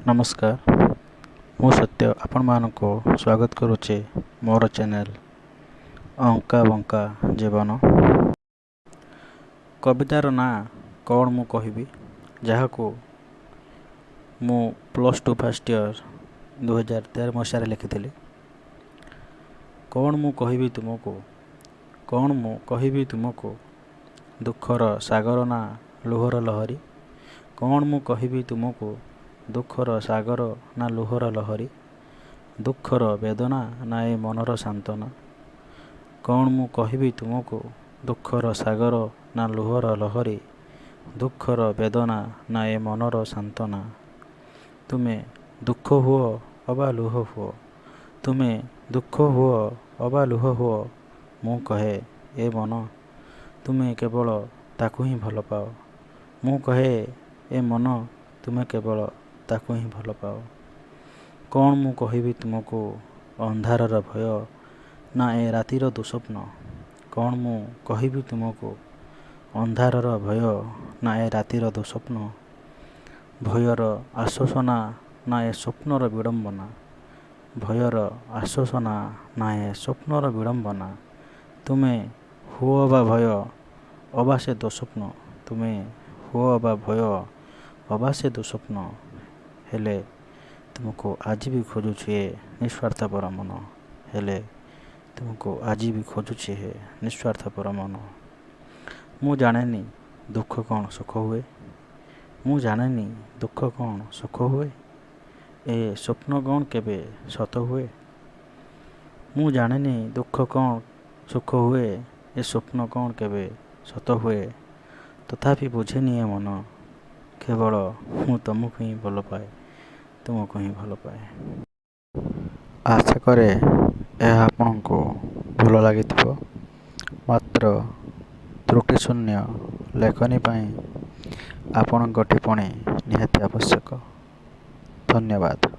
नमस्कार मु सत्य आपण को स्वागत करुचे मोर चैनल अंका बंका जीवन। कवितार ना कौन मु कहबी जहाँ को मु +2 फर्स्ट ईयर 2013 मसीह लिखी। कौन मु कहबी तुमको, कौन मु कहबी तुमको, दुखर सागर ना लुहर लहरी। कौन मु कहबी तुमको, दुखर सागर ना लुहर लहरी। दुखर वेदना ना ए मनर सांत्वना। कौन मु कहबी तुमको, दुखर सागर ना लुहर लहरी। दुखर वेदना ना ए मनर सांत्वना। तुमे दुख हुओ अबा लुह हुओ, तुमे दुख हुओ अबा लुह हुओ। मु कहे ए मन तुमे केवल ताकू ही भल पाओ। मु कहे ए मन तुमे केवल ताकू ही भल पाओ। कौन मु कहबी तुमको, अंधारर भय ना ए रातिर दुस्वप्न। कौन मु कहबी तुमको, अंधारर भय ना ए रातिर दुस्वप्न। भयर आश्वासना ना ए स्वप्नर विडंबना। भयर आश्वासना ना ए स्वप्नर विडंबना। तुमे हुओ अबा भय अबा से दुस्वप्न। तुमे हुओ अबा भय अबा से दुस्वप्न। हेले तुमको आज भी खोजुछि हे निस्वार्थपर मन। हेले तुमको आज भी खोजुछि हे निस्वार्थपर मन। मु जानेनी दुख कौन सुख हुए। मु जानेनी दुख कौन सुख हुए। ए स्वप्न कौन केबे सत हुए। मु जानेनी दुख कौन सुख हुए। ए स्वप्न कौन केबे सत हुए। तथापि बुझेनी ए मन केवल मु तुमको ही भल पाए, तुमको ही भल पाए। आशा करे यह आपको भल लगी। मात्र त्रुटि शून्य लेखनी पाई आपण टिप्पणी निहाती आवश्यक। धन्यवाद।